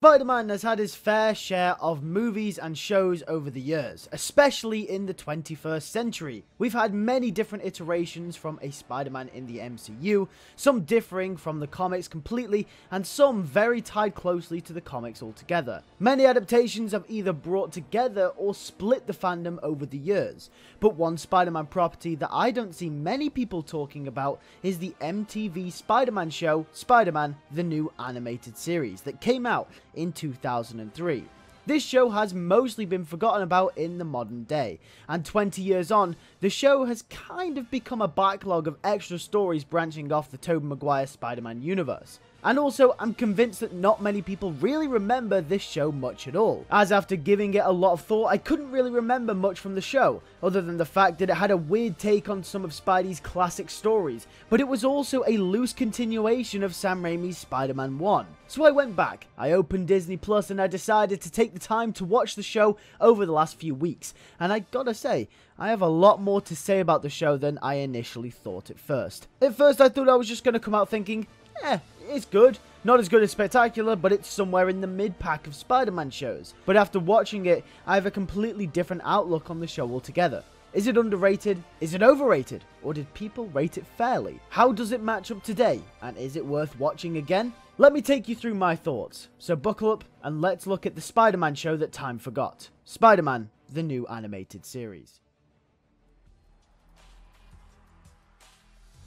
Spider-Man has had his fair share of movies and shows over the years, especially in the 21st century. We've had many different iterations from a Spider-Man in the MCU, some differing from the comics completely, and some very tied closely to the comics altogether. Many adaptations have either brought together or split the fandom over the years, but one Spider-Man property that I don't see many people talking about is the MTV Spider-Man show, Spider-Man: The New Animated Series, that came out in 2003. This show has mostly been forgotten about in the modern day, and 20 years on, the show has kind of become a backlog of extra stories branching off the Tobey Maguire Spider-Man universe. And also, I'm convinced that not many people really remember this show much at all, as after giving it a lot of thought, I couldn't really remember much from the show, other than the fact that it had a weird take on some of Spidey's classic stories, but it was also a loose continuation of Sam Raimi's Spider-Man 1. So I went back, I opened Disney Plus, and I decided to take the time to watch the show over the last few weeks, and I gotta say, I have a lot more to say about the show than I initially thought at first. At first I thought I was just gonna come out thinking, it's good. Not as good as Spectacular, but it's somewhere in the mid-pack of Spider-Man shows. But after watching it, I have a completely different outlook on the show altogether. Is it underrated? Is it overrated? Or did people rate it fairly? How does it match up today? And is it worth watching again? Let me take you through my thoughts. So buckle up and let's look at the Spider-Man show that time forgot. Spider-Man: The New Animated Series.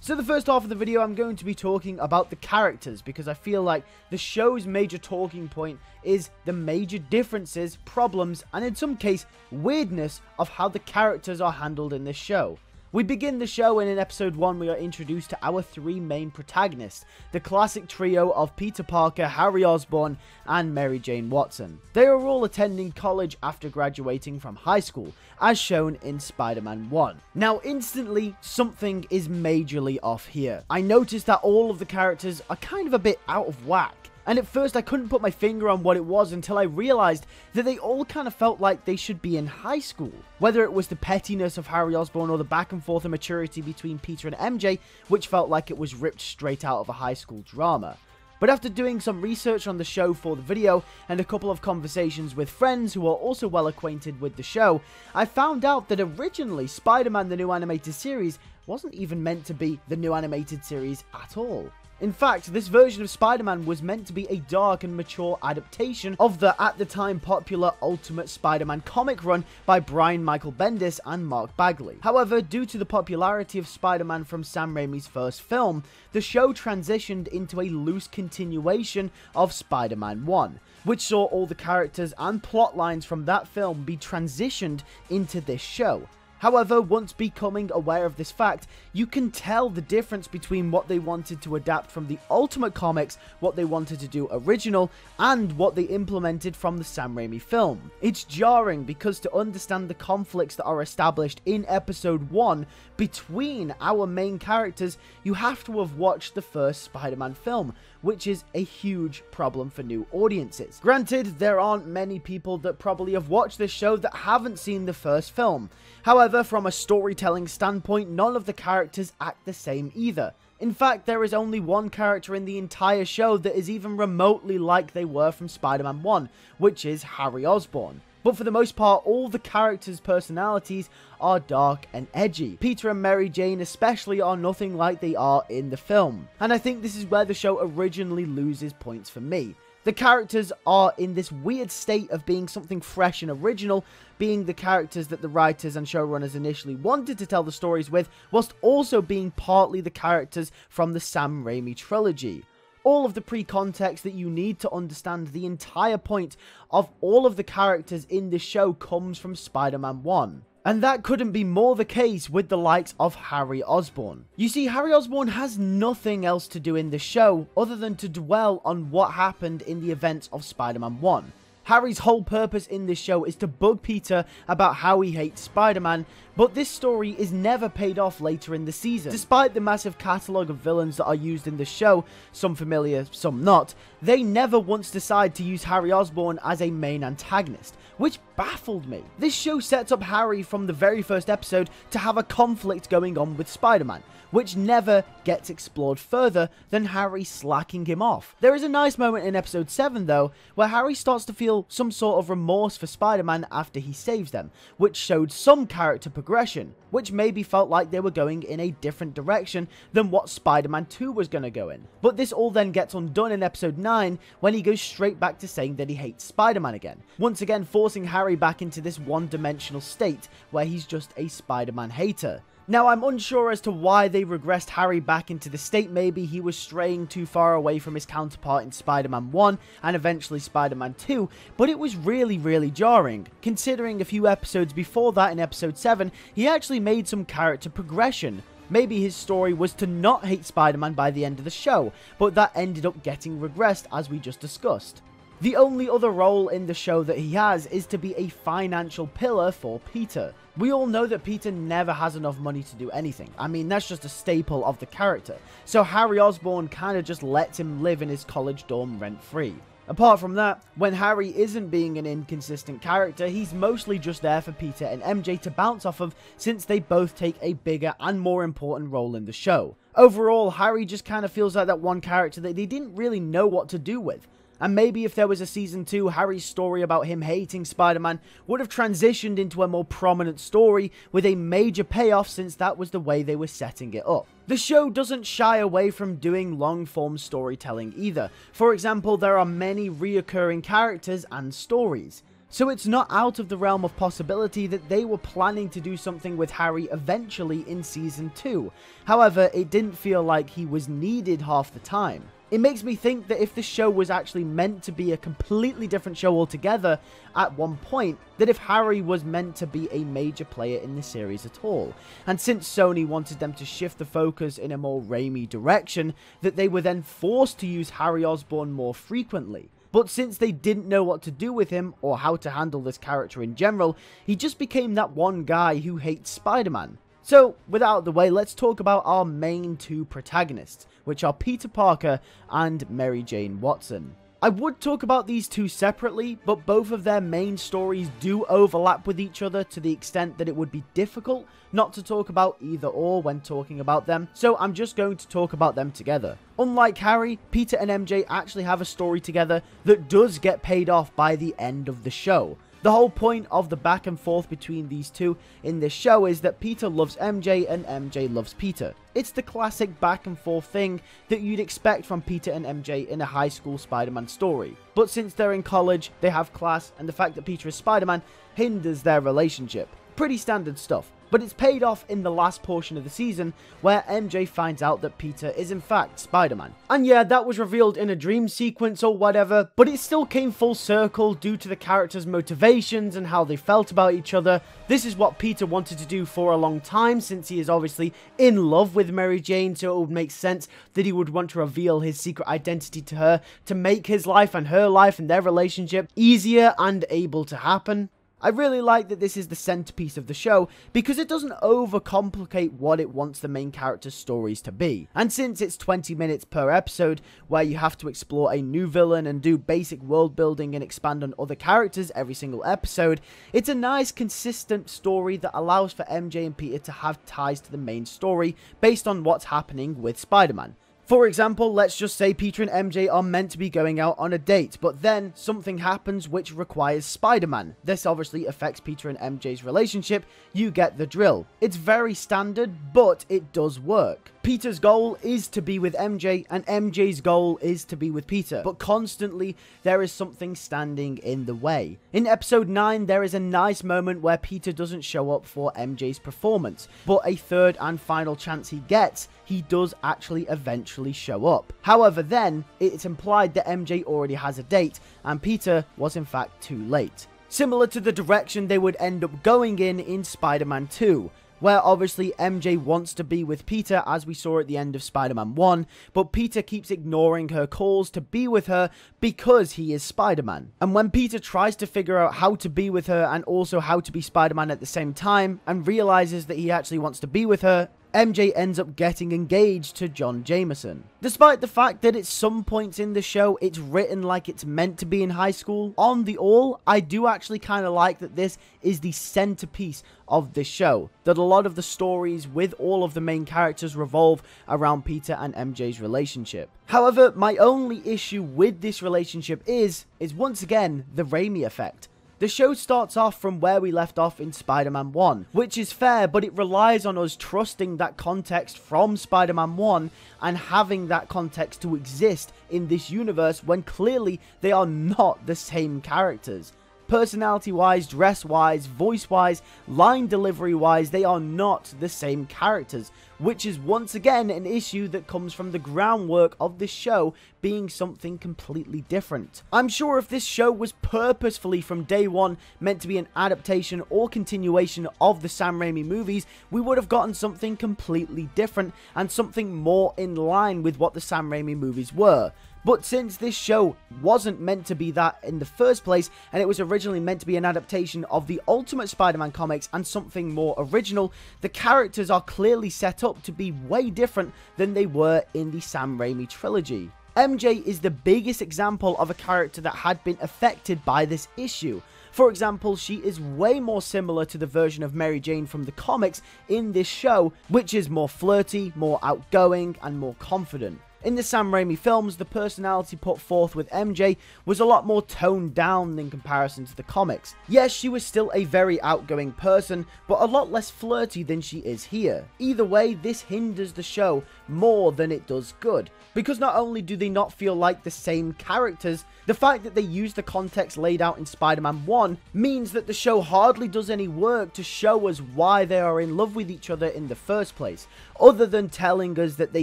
So the first half of the video, I'm going to be talking about the characters, because I feel like the show's major talking point is the major differences, problems, and in some case, weirdness of how the characters are handled in this show. We begin the show, and in episode 1 we are introduced to our three main protagonists, the classic trio of Peter Parker, Harry Osborn, and Mary Jane Watson. They are all attending college after graduating from high school, as shown in Spider-Man 1. Now instantly, something is majorly off here. I noticed that all of the characters are kind of a bit out of whack. And at first I couldn't put my finger on what it was until I realized that they all kind of felt like they should be in high school. Whether it was the pettiness of Harry Osborn or the back and forth immaturity between Peter and MJ, which felt like it was ripped straight out of a high school drama. But after doing some research on the show for the video, and a couple of conversations with friends who are also well acquainted with the show, I found out that originally Spider-Man: The New Animated Series wasn't even meant to be the new animated series at all. In fact, this version of Spider-Man was meant to be a dark and mature adaptation of the at the time popular Ultimate Spider-Man comic run by Brian Michael Bendis and Mark Bagley. However, due to the popularity of Spider-Man from Sam Raimi's first film, the show transitioned into a loose continuation of Spider-Man 1, which saw all the characters and plot lines from that film be transitioned into this show. However, once becoming aware of this fact, you can tell the difference between what they wanted to adapt from the Ultimate Comics, what they wanted to do original, and what they implemented from the Sam Raimi film. It's jarring because to understand the conflicts that are established in episode 1 between our main characters, you have to have watched the first Spider-Man film, which is a huge problem for new audiences. Granted, there aren't many people that probably have watched this show that haven't seen the first film. However, from a storytelling standpoint, none of the characters act the same either. In fact, there is only one character in the entire show that is even remotely like they were from Spider-Man 1, which is Harry Osborn. But for the most part, all the characters' personalities are dark and edgy. Peter and Mary Jane especially are nothing like they are in the film. And I think this is where the show originally loses points for me. The characters are in this weird state of being something fresh and original, being the characters that the writers and showrunners initially wanted to tell the stories with, whilst also being partly the characters from the Sam Raimi trilogy. All of the pre-context that you need to understand the entire point of all of the characters in this show comes from Spider-Man 1. And that couldn't be more the case with the likes of Harry Osborn. You see, Harry Osborn has nothing else to do in the show other than to dwell on what happened in the events of Spider-Man 1. Harry's whole purpose in this show is to bug Peter about how he hates Spider-Man, but this story is never paid off later in the season. Despite the massive catalogue of villains that are used in the show, some familiar, some not, they never once decide to use Harry Osborn as a main antagonist, which baffled me. This show sets up Harry from the very first episode to have a conflict going on with Spider-Man, which never gets explored further than Harry slacking him off. There is a nice moment in episode 7 though, where Harry starts to feel some sort of remorse for Spider-Man after he saves them, which showed some character progression, which maybe felt like they were going in a different direction than what Spider-Man 2 was going to go in. But this all then gets undone in episode 9 when he goes straight back to saying that he hates Spider-Man again, once again forcing Harry back into this one-dimensional state where he's just a Spider-Man hater. Now, I'm unsure as to why they regressed Harry back into the state. Maybe he was straying too far away from his counterpart in Spider-Man 1 and eventually Spider-Man 2, but it was really jarring, considering a few episodes before that in episode 7, he actually made some character progression. Maybe his story was to not hate Spider-Man by the end of the show, but that ended up getting regressed as we just discussed. The only other role in the show that he has is to be a financial pillar for Peter. We all know that Peter never has enough money to do anything. I mean, that's just a staple of the character. So Harry Osborn kind of just lets him live in his college dorm rent-free. Apart from that, when Harry isn't being an inconsistent character, he's mostly just there for Peter and MJ to bounce off of, since they both take a bigger and more important role in the show. Overall, Harry just kind of feels like that one character that they didn't really know what to do with. And maybe if there was a season 2, Harry's story about him hating Spider-Man would have transitioned into a more prominent story with a major payoff, since that was the way they were setting it up. The show doesn't shy away from doing long-form storytelling either. For example, there are many reoccurring characters and stories. So it's not out of the realm of possibility that they were planning to do something with Harry eventually in season 2. However, it didn't feel like he was needed half the time. It makes me think that if the show was actually meant to be a completely different show altogether at one point, that if Harry was meant to be a major player in the series at all. And since Sony wanted them to shift the focus in a more Raimi direction, that they were then forced to use Harry Osborn more frequently. But since they didn't know what to do with him, or how to handle this character in general, he just became that one guy who hates Spider-Man. So, with that out of the way, let's talk about our main two protagonists, which are Peter Parker and Mary Jane Watson. I would talk about these two separately, but both of their main stories do overlap with each other to the extent that it would be difficult not to talk about either or when talking about them, so I'm just going to talk about them together. Unlike Harry, Peter and MJ actually have a story together that does get paid off by the end of the show. The whole point of the back and forth between these two in this show is that Peter loves MJ and MJ loves Peter. It's the classic back and forth thing that you'd expect from Peter and MJ in a high school Spider-Man story. But since they're in college, they have class, and the fact that Peter is Spider-Man hinders their relationship. Pretty standard stuff. But it's paid off in the last portion of the season, where MJ finds out that Peter is in fact Spider-Man. And yeah, that was revealed in a dream sequence or whatever, but it still came full circle due to the characters' motivations and how they felt about each other. This is what Peter wanted to do for a long time, since he is obviously in love with Mary Jane, so it would make sense that he would want to reveal his secret identity to her to make his life and her life and their relationship easier and able to happen. I really like that this is the centerpiece of the show, because it doesn't overcomplicate what it wants the main character's stories to be. And since it's 20 minutes per episode, where you have to explore a new villain and do basic world building and expand on other characters every single episode, it's a nice consistent story that allows for MJ and Peter to have ties to the main story based on what's happening with Spider-Man. For example, let's just say Peter and MJ are meant to be going out on a date, but then something happens which requires Spider-Man. This obviously affects Peter and MJ's relationship. You get the drill. It's very standard, but it does work. Peter's goal is to be with MJ, and MJ's goal is to be with Peter, but constantly there is something standing in the way. In episode 9, there is a nice moment where Peter doesn't show up for MJ's performance, but a third and final chance he gets, he does actually eventually show up. However, then, it's implied that MJ already has a date, and Peter was in fact too late. Similar to the direction they would end up going in Spider-Man 2. Where obviously MJ wants to be with Peter, as we saw at the end of Spider-Man 1, but Peter keeps ignoring her calls to be with her because he is Spider-Man. And when Peter tries to figure out how to be with her and also how to be Spider-Man at the same time, and realizes that he actually wants to be with her, MJ ends up getting engaged to John Jameson. Despite the fact that at some points in the show it's written like it's meant to be in high school, on the all, I do actually kind of like that this is the centerpiece of this show. That a lot of the stories with all of the main characters revolve around Peter and MJ's relationship. However, my only issue with this relationship is once again the Raimi effect. The show starts off from where we left off in Spider-Man 1, which is fair, but it relies on us trusting that context from Spider-Man 1 and having that context to exist in this universe when clearly they are not the same characters. Personality-wise, dress-wise, voice-wise, line delivery-wise, they are not the same characters, which is once again an issue that comes from the groundwork of this show being something completely different. I'm sure if this show was purposefully from day one meant to be an adaptation or continuation of the Sam Raimi movies, we would have gotten something completely different and something more in line with what the Sam Raimi movies were. But since this show wasn't meant to be that in the first place, and it was originally meant to be an adaptation of the Ultimate Spider-Man comics and something more original, the characters are clearly set up to be way different than they were in the Sam Raimi trilogy. MJ is the biggest example of a character that had been affected by this issue. For example, she is way more similar to the version of Mary Jane from the comics in this show, which is more flirty, more outgoing, and more confident. In the Sam Raimi films, the personality put forth with MJ was a lot more toned down in comparison to the comics. Yes, she was still a very outgoing person, but a lot less flirty than she is here. Either way, this hinders the show more than it does good, because not only do they not feel like the same characters, the fact that they use the context laid out in Spider-Man 1 means that the show hardly does any work to show us why they are in love with each other in the first place, other than telling us that they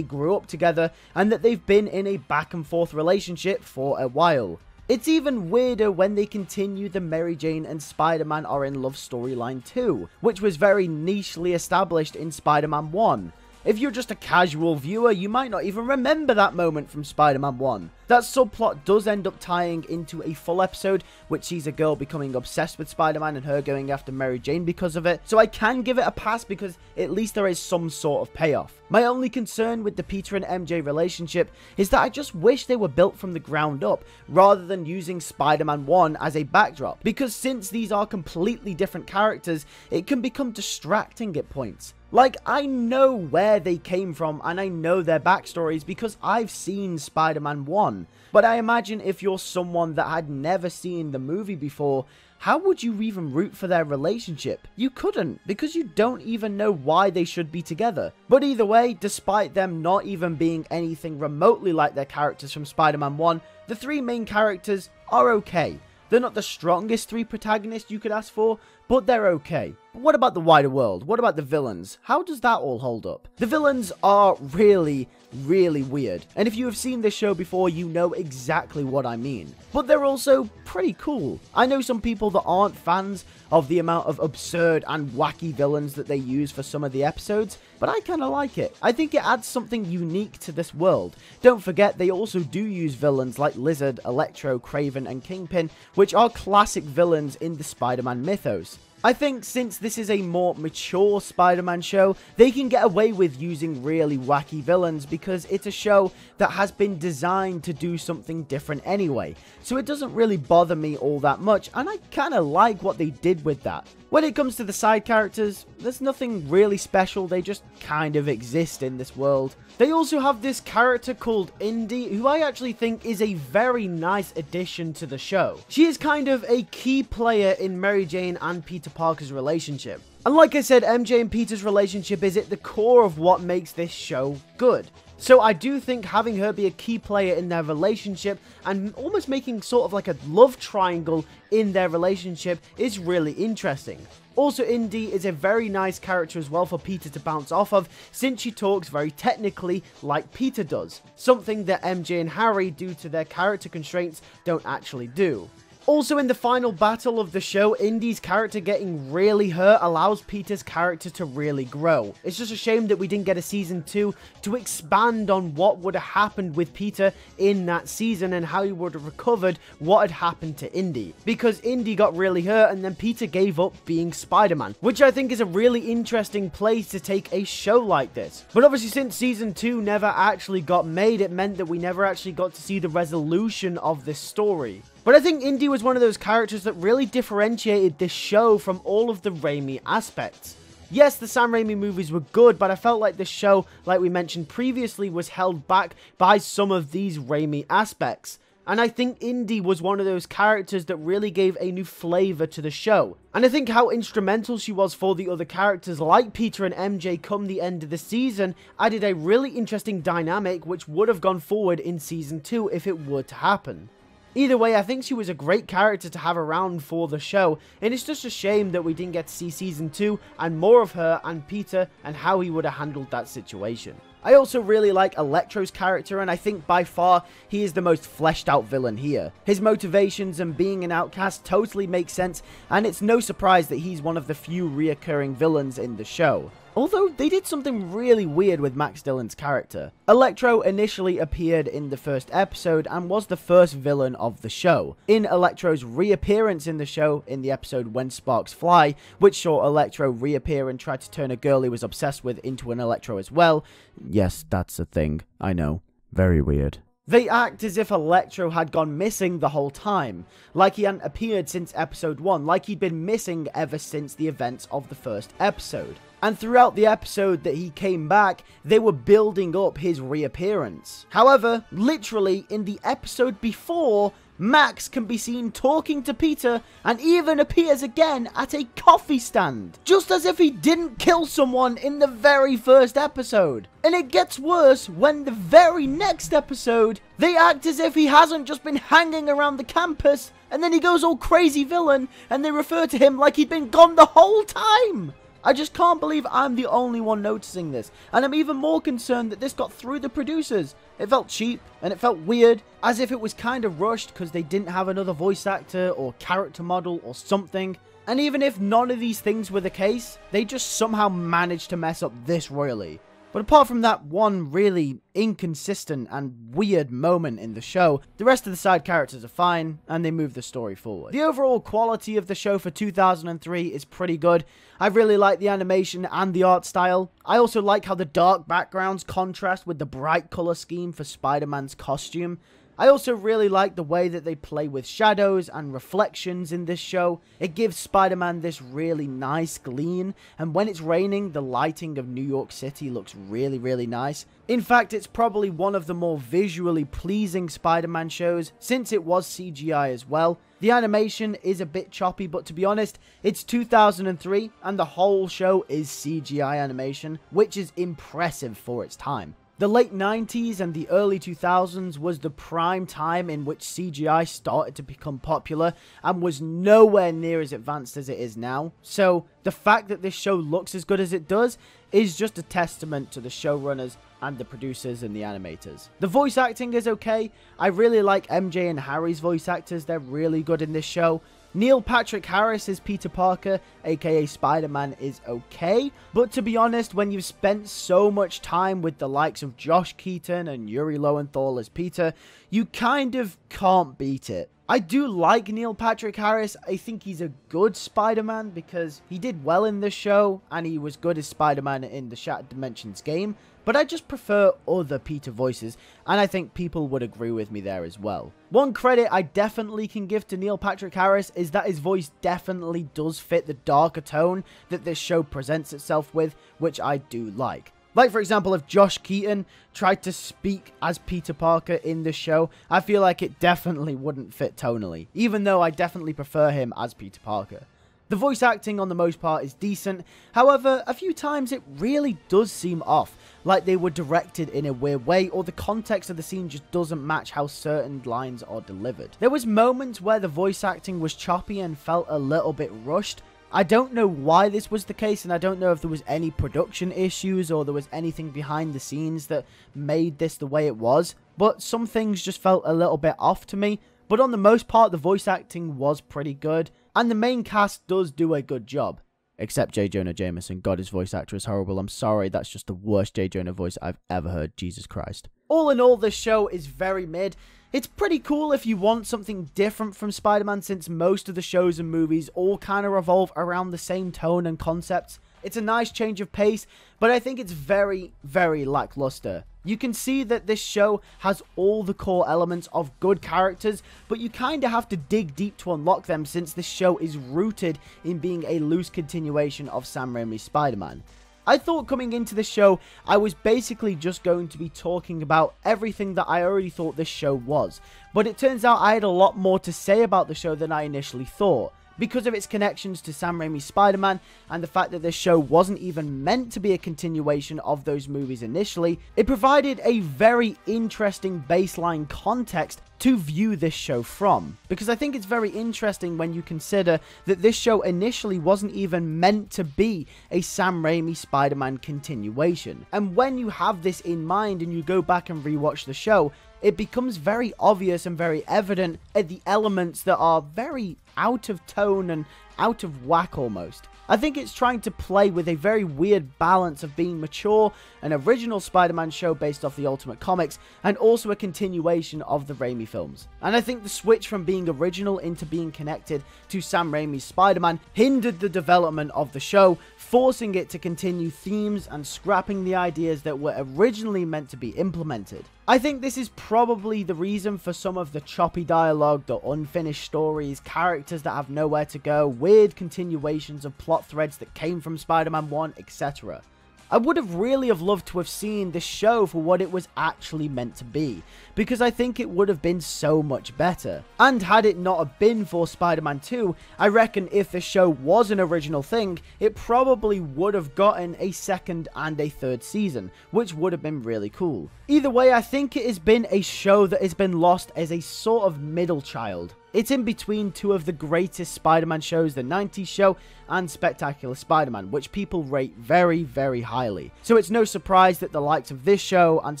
grew up together and that they've been in a back and forth relationship for a while. It's even weirder when they continue the Mary Jane and Spider-Man are in love storyline too, which was very nichely established in Spider-Man 1. If you're just a casual viewer, you might not even remember that moment from Spider-Man 1. That subplot does end up tying into a full episode, which sees a girl becoming obsessed with Spider-Man and her going after Mary Jane because of it, so I can give it a pass because at least there is some sort of payoff. My only concern with the Peter and MJ relationship is that I just wish they were built from the ground up, rather than using Spider-Man 1 as a backdrop, because since these are completely different characters, it can become distracting at points. Like, I know where they came from and I know their backstories because I've seen Spider-Man 1. But I imagine if you're someone that had never seen the movie before, how would you even root for their relationship? You couldn't, because you don't even know why they should be together. But either way, despite them not even being anything remotely like their characters from Spider-Man 1, the three main characters are okay. They're not the strongest three protagonists you could ask for, but they're okay. But what about the wider world? What about the villains? How does that all hold up? The villains are really weird. And if you have seen this show before, you know exactly what I mean. But they're also pretty cool. I know some people that aren't fans of the amount of absurd and wacky villains that they use for some of the episodes, but I kind of like it. I think it adds something unique to this world. Don't forget, they also do use villains like Lizard, Electro, Kraven, and Kingpin, which are classic villains in the Spider-Man mythos. I think since this is a more mature Spider-Man show, they can get away with using really wacky villains because it's a show that has been designed to do something different anyway. So it doesn't really bother me all that much, and I kind of like what they did with that. When it comes to the side characters, there's nothing really special, they just kind of exist in this world. They also have this character called Indy, who I actually think is a very nice addition to the show. She is kind of a key player in Mary Jane and Peter Parker's relationship. And like I said, MJ and Peter's relationship is at the core of what makes this show good. So I do think having her be a key player in their relationship and almost making sort of like a love triangle in their relationship is really interesting. Also, Indy is a very nice character as well for Peter to bounce off of, since she talks very technically like Peter does, something that MJ and Harry, due to their character constraints, don't actually do. Also, in the final battle of the show, Indy's character getting really hurt allows Peter's character to really grow. It's just a shame that we didn't get a season 2 to expand on what would have happened with Peter in that season and how he would have recovered what had happened to Indy. Because Indy got really hurt and then Peter gave up being Spider-Man, which I think is a really interesting place to take a show like this. But obviously, since season 2 never actually got made, it meant that we never actually got to see the resolution of this story. But I think Indy was one of those characters that really differentiated this show from all of the Raimi aspects. Yes, the Sam Raimi movies were good, but I felt like this show, like we mentioned previously, was held back by some of these Raimi aspects. And I think Indy was one of those characters that really gave a new flavor to the show. And I think how instrumental she was for the other characters like Peter and MJ come the end of the season added a really interesting dynamic which would have gone forward in season 2 if it were to happen. Either way, I think she was a great character to have around for the show, and it's just a shame that we didn't get to see season 2 and more of her and Peter and how he would have handled that situation. I also really like Electro's character, and I think by far he is the most fleshed out villain here. His motivations and being an outcast totally make sense, and it's no surprise that he's one of the few reoccurring villains in the show. Although, they did something really weird with Max Dillon's character. Electro initially appeared in the first episode and was the first villain of the show. In Electro's reappearance in the show, in the episode When Sparks Fly, which saw Electro reappear and try to turn a girl he was obsessed with into an Electro as well. Yes, that's a thing. I know. Very weird. They act as if Electro had gone missing the whole time, like he hadn't appeared since episode 1, like he'd been missing ever since the events of the first episode. And throughout the episode that he came back, they were building up his reappearance. However, literally in the episode before, Max can be seen talking to Peter and even appears again at a coffee stand, just as if he didn't kill someone in the very first episode. And it gets worse when the very next episode, they act as if he hasn't just been hanging around the campus, and then he goes all crazy villain and they refer to him like he'd been gone the whole time. I just can't believe I'm the only one noticing this, and I'm even more concerned that this got through the producers. It felt cheap, and it felt weird, as if it was kind of rushed because they didn't have another voice actor or character model or something. And even if none of these things were the case, they just somehow managed to mess up this royally. But apart from that one really inconsistent and weird moment in the show, the rest of the side characters are fine, and they move the story forward. The overall quality of the show for 2003 is pretty good. I really like the animation and the art style. I also like how the dark backgrounds contrast with the bright color scheme for Spider-Man's costume. I also really like the way that they play with shadows and reflections in this show. It gives Spider-Man this really nice gleam, and when it's raining, the lighting of New York City looks really, really nice. In fact, it's probably one of the more visually pleasing Spider-Man shows, since it was CGI as well. The animation is a bit choppy, but to be honest, it's 2003, and the whole show is CGI animation, which is impressive for its time. The late 90s and the early 2000s was the prime time in which CGI started to become popular and was nowhere near as advanced as it is now. So the fact that this show looks as good as it does is just a testament to the showrunners and the producers and the animators. The voice acting is okay. I really like MJ and Harry's voice actors. They're really good in this show. Neil Patrick Harris as Peter Parker, aka Spider-Man, is okay, but to be honest, when you've spent so much time with the likes of Josh Keaton and Yuri Lowenthal as Peter, you kind of can't beat it. I do like Neil Patrick Harris. I think he's a good Spider-Man because he did well in this show and he was good as Spider-Man in the Shattered Dimensions game, but I just prefer other Peter voices, and I think people would agree with me there as well. One credit I definitely can give to Neil Patrick Harris is that his voice definitely does fit the darker tone that this show presents itself with, which I do like. Like, for example, if Josh Keaton tried to speak as Peter Parker in the show, I feel like it definitely wouldn't fit tonally, even though I definitely prefer him as Peter Parker. The voice acting on the most part is decent, however, a few times it really does seem off, like they were directed in a weird way, or the context of the scene just doesn't match how certain lines are delivered. There was moments where the voice acting was choppy and felt a little bit rushed. I don't know why this was the case, and I don't know if there was any production issues or there was anything behind the scenes that made this the way it was, but some things just felt a little bit off to me. but on the most part the voice acting was pretty good, and the main cast does do a good job. Except J. Jonah Jameson. God, his voice actor is horrible. I'm sorry, that's just the worst J. Jonah voice I've ever heard. Jesus Christ. All in all, this show is very mid. It's pretty cool if you want something different from Spider-Man, since most of the shows and movies all kind of revolve around the same tone and concepts. It's a nice change of pace, but I think it's very, very lackluster. You can see that this show has all the core elements of good characters, but you kind of have to dig deep to unlock them, since this show is rooted in being a loose continuation of Sam Raimi's Spider-Man. I thought coming into this show, I was basically just going to be talking about everything that I already thought this show was, but it turns out I had a lot more to say about the show than I initially thought. Because of its connections to Sam Raimi's Spider-Man, and the fact that this show wasn't even meant to be a continuation of those movies initially, it provided a very interesting baseline context to view this show from. Because I think it's very interesting when you consider that this show initially wasn't even meant to be a Sam Raimi Spider-Man continuation. And when you have this in mind and you go back and rewatch the show, it becomes very obvious and very evident at the elements that are very out of tone and out of whack almost. I think it's trying to play with a very weird balance of being mature, an original Spider-Man show based off the Ultimate Comics, and also a continuation of the Raimi films. And I think the switch from being original into being connected to Sam Raimi's Spider-Man hindered the development of the show, forcing it to continue themes and scrapping the ideas that were originally meant to be implemented. I think this is probably the reason for some of the choppy dialogue, the unfinished stories, characters that have nowhere to go, weird continuations of plot threads that came from Spider-Man 1, etc. I would have really loved to have seen this show for what it was actually meant to be, because I think it would have been so much better. And had it not have been for Spider-Man 2, I reckon if the show was an original thing, it probably would have gotten a second and a third season, which would have been really cool. Either way, I think it has been a show that has been lost as a sort of middle child. It's in between two of the greatest Spider-Man shows, the 90s show and Spectacular Spider-Man, which people rate very, very highly. So it's no surprise that the likes of this show and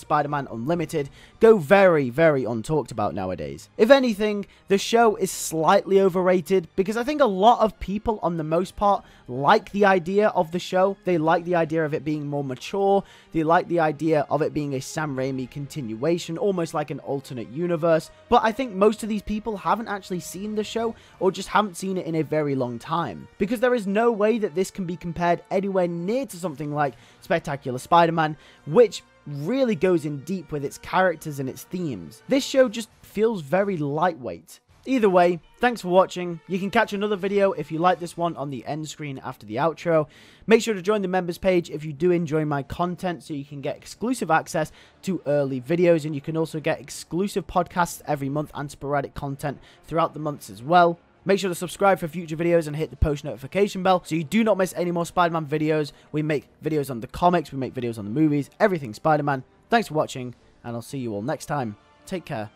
Spider-Man Unlimited go very, very untalked about nowadays. If anything, the show is slightly overrated, because I think a lot of people, on the most part, like the idea of the show. They like the idea of it being more mature. They like the idea of it being a Sam Raimi continuation, almost like an alternate universe. But I think most of these people haven't actually seen the show, or just haven't seen it in a very long time, because there is no way that this can be compared anywhere near to something like Spectacular Spider-Man, which really goes in deep with its characters and its themes. This show just feels very lightweight. Either way, thanks for watching. You can catch another video if you like this one on the end screen after the outro. Make sure to join the members page if you do enjoy my content, so you can get exclusive access to early videos, and you can also get exclusive podcasts every month and sporadic content throughout the months as well. Make sure to subscribe for future videos and hit the post notification bell so you do not miss any more Spider-Man videos. We make videos on the comics, we make videos on the movies, everything Spider-Man. Thanks for watching, and I'll see you all next time. Take care,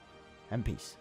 and peace.